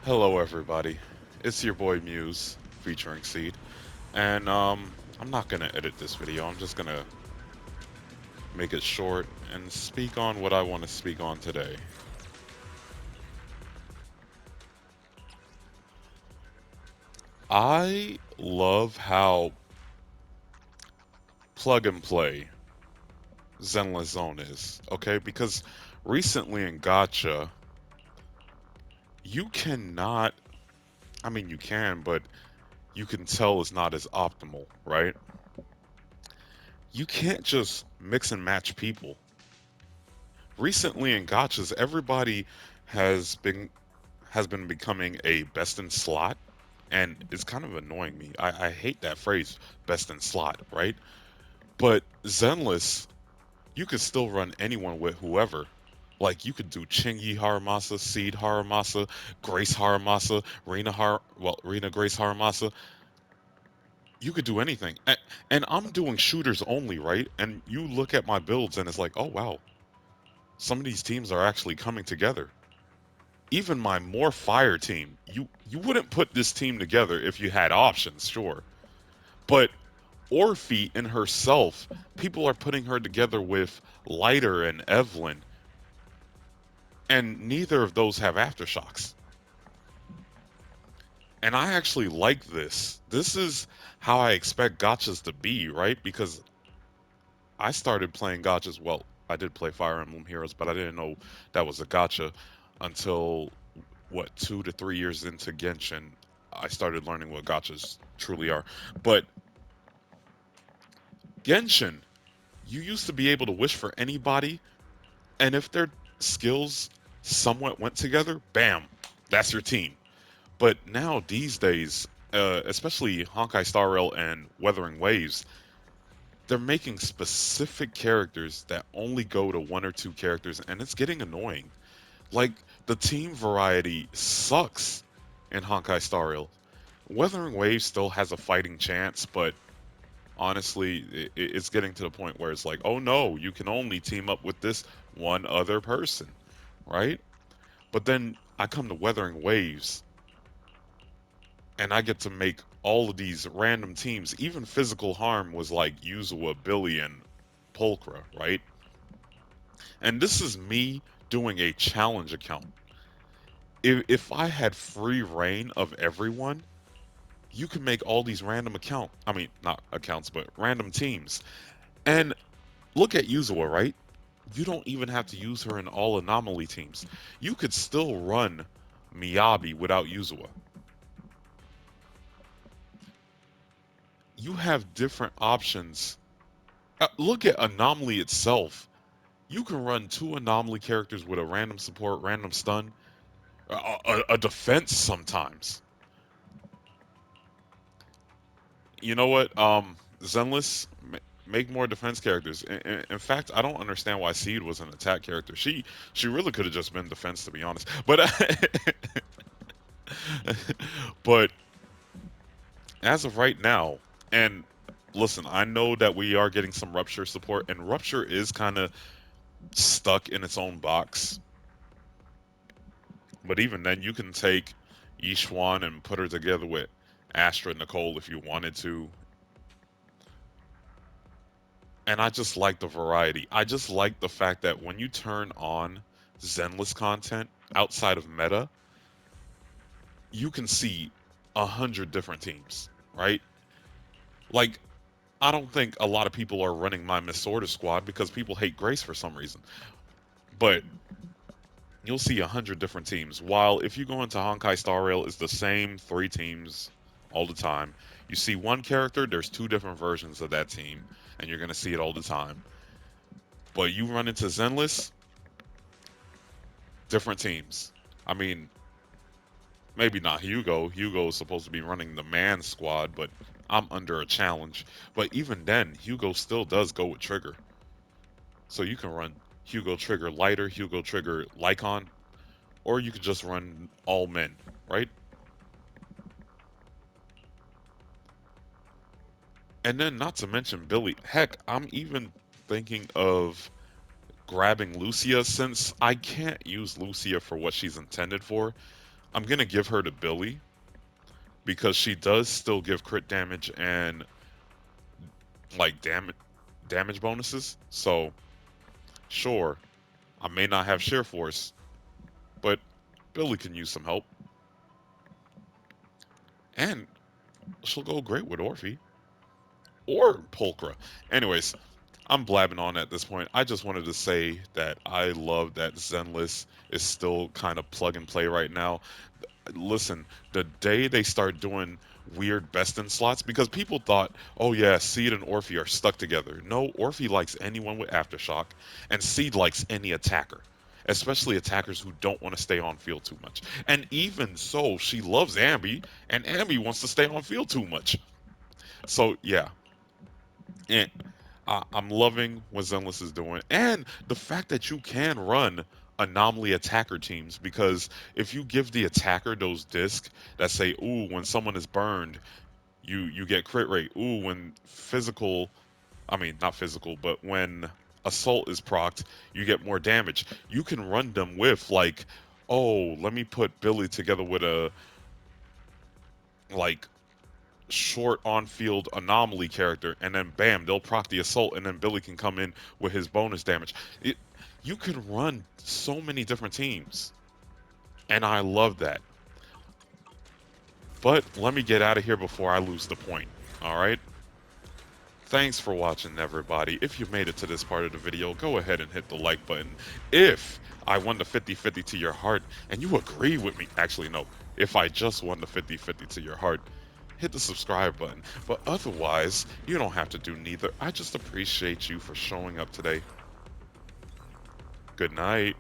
Hello, everybody. It's your boy Muse featuring Seed, and I'm not gonna edit this video. I'm just gonna make it short and speak on what I want to speak on today. I love how plug and play Zenless Zone is. Okay, because recently in Gacha, you cannot. I mean, you can, but you can tell it's not as optimal, right? You can't just mix and match people. Recently in gotchas, everybody has been has been becoming a best in slot, and it's kind of annoying me. I hate that phrase, best in slot, right? But Zenless, you could still run anyone with whoever. Like you could do Chingy Haramasa, Seed Haramasa, Grace Haramasa, Rena Grace Haramasa. You could do anything. And I'm doing shooters only, right? And you look at my builds and it's like, oh wow, some of these teams are actually coming together. Even my more fire team, you wouldn't put this team together if you had options, sure. But Orphe in herself, people are putting her together with Lighter and Evelyn, and neither of those have aftershocks. And I actually like this. This is how I expect gotchas to be, right? Because I started playing gotchas. Well, I did play Fire Emblem Heroes, but I didn't know that was a gotcha until what 2 to 3 years into Genshin, I started learning what gotchas truly are. But Genshin, you used to be able to wish for anybody, and if their skills somewhat went together, bam, that's your team. But now these days, especially Honkai Star Rail and Weathering Waves, they're making specific characters that only go to one or two characters, and it's getting annoying. Like the team variety sucks in Honkai Star Rail. Wuthering Waves still has a fighting chance, but honestly, it's getting to the point where it's like, oh no, you can only team up with this one other person, right? But then I come to Wuthering Waves, and I get to make all of these random teams. Even Physical Harm was like Yuzawa, Billy, and Pulchra, right? And this is me doing a challenge account. If I had free reign of everyone, you can make all these random I mean, not accounts, but random teams. And look at Yuzawa, right? You don't even have to use her in all anomaly teams. You could still run Miyabi without Yuzawa. You have different options. Look at anomaly itself. You can run two anomaly characters with a random support, random stun, a defense sometimes. You know what? Zenless, make more defense characters. In fact, I don't understand why Seed was an attack character. She really could have just been defense, to be honest. But but as of right now, and listen, I know that we are getting some Rupture support, and Rupture is kind of stuck in its own box. But even then, you can take Yishuan and put her together with Astra and Nicole if you wanted to. And I just like the variety. I just like the fact that when you turn on Zenless content outside of meta, you can see 100 different teams, right? Like, I don't think a lot of people are running my Miss Sorta squad because people hate Grace for some reason. But you'll see 100 different teams. While if you go into Honkai Star Rail, it's the same three teams all the time. You see one character, there's two different versions of that team, and you're gonna see it all the time. But you run into Zenless, different teams. I mean, maybe not Hugo. Hugo is supposed to be running the man squad, but I'm under a challenge. But even then, Hugo still does go with Trigger. So you can run Hugo Trigger Lighter, Hugo Trigger Lycon, or you could just run all men, right? And then not to mention Billy. Heck, I'm even thinking of grabbing Lucia since I can't use Lucia for what she's intended for. I'm gonna give her to Billy because she does still give crit damage and like damage bonuses. So sure, I may not have sheer force, but Billy can use some help, and she'll go great with Orphe or Pulchra. Anyways, I'm blabbing on at this point. I just wanted to say that I love that Zenless is still kind of plug and play right now. Listen, the day they start doing weird best in slots, because people thought, oh yeah, Seed and Orphe are stuck together. No, Orphe likes anyone with Aftershock, and Seed likes any attacker, especially attackers who don't want to stay on field too much. And even so, she loves Ambi, and Ambi wants to stay on field too much. So yeah, and I'm loving what Zenless is doing, and the fact that you can run anomaly attacker teams. Because if you give the attacker those discs that say, "Ooh, when someone is burned, you get crit rate." Ooh, when physical, I mean not physical, but when assault is procced, you get more damage. You can run them with like, oh, let me put Billy together with a like short on field anomaly character, and then bam, they'll proc the assault, and then Billy can come in with his bonus damage. It, you can run so many different teams, and I love that. But let me get out of here before I lose the point. All right. Thanks for watching, everybody. If you made it to this part of the video, go ahead and hit the like button. If I won the 50-50 to your heart and you agree with me, actually, no, if I just won the 50-50 to your heart, hit the subscribe button. But otherwise, you don't have to do neither. I just appreciate you for showing up today. Good night.